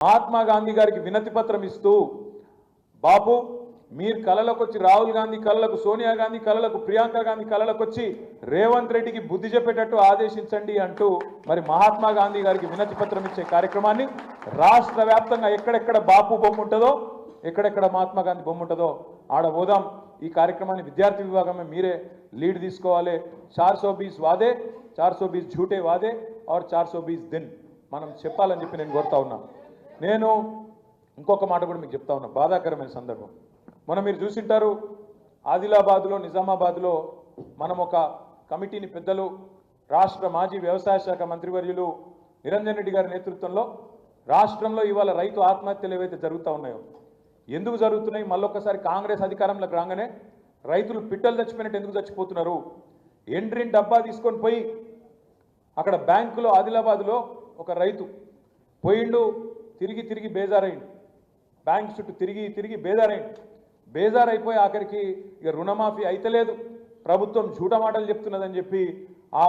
మహాత్మా గాంధీ గారికి వినతి పత్రం ఇస్తూ బాపు మీరు కలలకు వచ్చి రాహుల్ గాంధీ కలలకు సోనియా గాంధీ కలలకు ప్రియాంక గాంధీ కలలకు వచ్చి రేవంత్ రెడ్డికి బుద్ధి చెప్పేటట్టు ఆదేశించండి అంటూ మరి మహాత్మా గాంధీ గారికి వినతి పత్రం ఇచ్చే కార్యక్రమాన్ని రాష్ట్ర వ్యాప్తంగా ఎక్కడెక్కడ బాపు బొమ్మ ఉంటుందో ఎక్కడెక్కడ మహాత్మా గాంధీ బొమ్మ ఉంటుందో ఆడ పోదాం ఈ కార్యక్రమాన్ని విద్యార్థి విభాగమే మీరే లీడ్ తీసుకోవాలి 420 వాదే 420 झूठे वादे और 420 दिन మనం చెప్పాలని చెప్పి నేను కోరుతా ఉన్నా నేను ఇంకొక మాట కూడా మీకు చెప్తా ఉన్నా బాధాకరమైన సందర్భం మొన్న మీరు చూసింటారు ఆదిలాబాద్లో నిజామాబాద్లో మనం ఒక కమిటీని పెద్దలు రాష్ట్ర మాజీ వ్యవసాయ శాఖ మంత్రివర్యులు నిరంజన్ రెడ్డి గారి నేతృత్వంలో రాష్ట్రంలో ఇవాళ రైతు ఆత్మహత్యలు ఏవైతే జరుగుతూ ఉన్నాయో ఎందుకు జరుగుతున్నాయి మళ్ళొక్కసారి కాంగ్రెస్ అధికారంలోకి రాగానే రైతులు పిట్టలు చచ్చిపోయినట్టు ఎందుకు చచ్చిపోతున్నారు ఎండ్రిన్ డబ్బా తీసుకొని పోయి అక్కడ బ్యాంకులో ఆదిలాబాద్లో ఒక రైతు పోయిండు తిరిగి తిరిగి బేజారైండు బ్యాంక్ చుట్టూ తిరిగి తిరిగి బేజారైపోయి ఆఖరికి ఇక రుణమాఫీ అయితలేదు ప్రభుత్వం झूठा మాటలు చెప్తున్నదని చెప్పి ఆ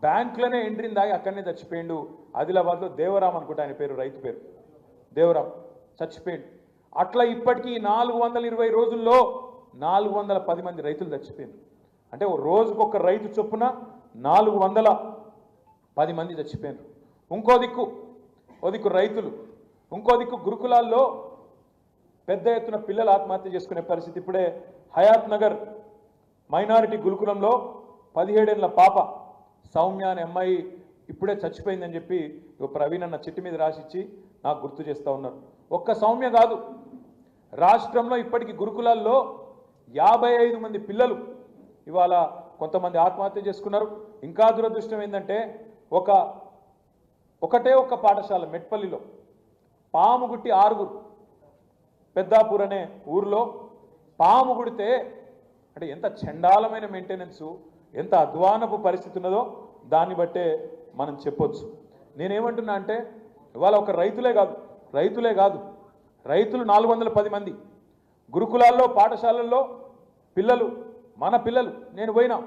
బ్యాంకులోనే ఎంట్రీని దాగి అక్కడనే చచ్చిపోయిండు ఆదిలాబాద్లో దేవరాం అనుకుంటా ఆయన పేరు రైతు పేరు దేవరాం చచ్చిపోయిండు అట్లా ఇప్పటికీ 420 రోజుల్లో 410 మంది రైతులు చచ్చిపోయింది అంటే ఓ రోజుకొక రైతు చొప్పున 410 మంది చచ్చిపోయారు ఇంకో దిక్కు రైతులు ఇంకో దిక్కు గురుకులాల్లో పెద్ద ఎత్తున పిల్లలు ఆత్మహత్య చేసుకునే పరిస్థితి ఇప్పుడే హయాత్ నగర్ మైనారిటీ గురుకులంలో 17 ఏళ్ల పాప సౌమ్య అనే అమ్మాయి ఇప్పుడే చచ్చిపోయిందని చెప్పి ప్రవీణ్ అన్న చిట్టి మీద రాసిచ్చి నాకు గుర్తు చేస్తూ ఉన్నారు ఒక్క సౌమ్య కాదు రాష్ట్రంలో ఇప్పటికీ గురుకులాల్లో 55 మంది పిల్లలు ఇవాళ కొంతమంది ఆత్మహత్య చేసుకున్నారు ఇంకా దురదృష్టం ఏంటంటే ఒకటే ఒక్క పాఠశాల మెట్పల్లిలో పాము గుట్టి 6 పెద్దాపూర్ అనే ఊర్లో పాము గుడితే అంటే ఎంత చండాలమైన మెయింటెనెన్సు ఎంత అధ్వానపు పరిస్థితి ఉన్నదో దాన్ని బట్టే మనం చెప్పొచ్చు నేనేమంటున్నా అంటే ఇవాళ ఒక రైతులే కాదు రైతులు 410 మంది గురుకులాల్లో పాఠశాలల్లో పిల్లలు మన పిల్లలు నేను పోయినా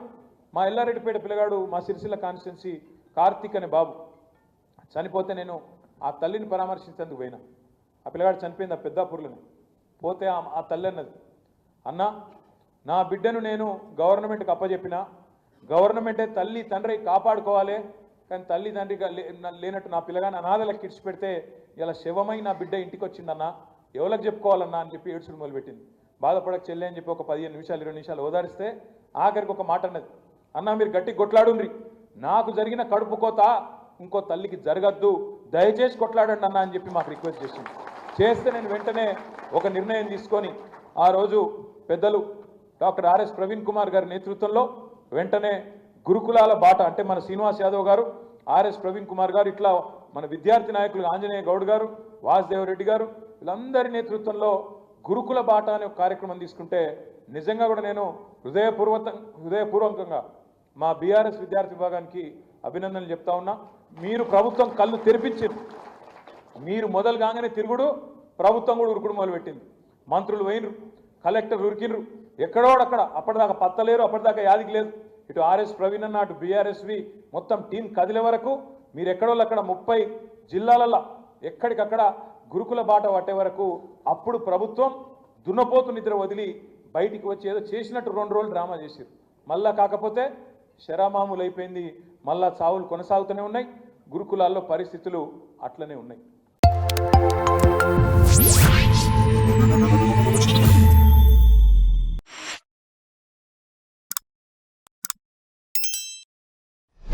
మా ఎల్లారెడ్డిపేట పిల్లగాడు మా సిరిసిల్ల కాన్స్టిట్యున్సీ కార్తిక్ అనే బాబు చనిపోతే నేను ఆ తల్లిని పరామర్శించేందుకు పోయినా ఆ పిల్లగాడు చనిపోయింది ఆ పెద్దాపూర్లోనే పోతే ఆ తల్లి అన్నది అన్న నా బిడ్డను నేను గవర్నమెంట్కి అప్పచెప్పిన గవర్నమెంటే తల్లి తండ్రి కాపాడుకోవాలి కానీ తల్లి తండ్రి లేనట్టు నా పిల్లగాని అనాథలకు కిడ్చి పెడితే ఇలా శవమై నా బిడ్డ ఇంటికి వచ్చిందన్న ఎవరికి చెప్పుకోవాలన్నా అని చెప్పి ఏడ్చుడు మొదలుపెట్టింది బాధపడక చెల్లి అని చెప్పి ఒక 15 నిమిషాలు 20 నిమిషాలు ఓదారిస్తే ఆఖరికి ఒక మాట అన్నది అన్న మీరు గట్టి కొట్లాడుండ్రి నాకు జరిగిన కడుపు కోత ఇంకో తల్లికి జరగద్దు దయచేసి కొట్లాడండి అన్న అని చెప్పి మాకు రిక్వెస్ట్ చేస్తే నేను వెంటనే ఒక నిర్ణయం తీసుకొని ఆ రోజు పెద్దలు డాక్టర్ ఆర్ఎస్ ప్రవీణ్ కుమార్ గారి నేతృత్వంలో వెంటనే గురుకులాల బాట అంటే మన శ్రీనివాస్ యాదవ్ గారు ఆర్ఎస్ ప్రవీణ్ కుమార్ గారు ఇట్లా మన విద్యార్థి నాయకులు ఆంజనేయ గౌడ్ గారు వాసుదేవరెడ్డి గారు వీళ్ళందరి నేతృత్వంలో గురుకుల బాట అనే ఒక కార్యక్రమం తీసుకుంటే నిజంగా కూడా నేను హృదయపూర్వకంగా మా బీఆర్ఎస్ విద్యార్థి విభాగానికి అభినందనలు చెప్తా ఉన్నా మీరు ప్రభుత్వం కళ్ళు తెరిపించారు మీరు మొదలు కాగానే తిరుగుడు ప్రభుత్వం కూడా ఉరుకుడు మొదలుపెట్టింది మంత్రులు పోయినరు కలెక్టర్ ఉరికినరు ఎక్కడోడక్కడ అప్పటిదాకా పత్తలేరు అప్పటిదాకా యాదికి లేదు ఇటు ఆర్ఎస్ ప్రవీణ్ అన్న అటు బీఆర్ఎస్వి మొత్తం టీం కదిలే వరకు మీరు ఎక్కడోళ్ళు అక్కడ 30 జిల్లాలలో ఎక్కడికక్కడ గురుకుల బాట పట్టే వరకు అప్పుడు ప్రభుత్వం దున్నపోతు నిద్ర వదిలి బయటికి వచ్చి ఏదో చేసినట్టు 2 రోజులు డ్రామా చేశారు మళ్ళా కాకపోతే శరామామూలు అయిపోయింది మళ్ళా చావులు కొనసాగుతూనే ఉన్నాయి గురుకులాల్లో పరిస్థితులు అట్లనే ఉన్నాయి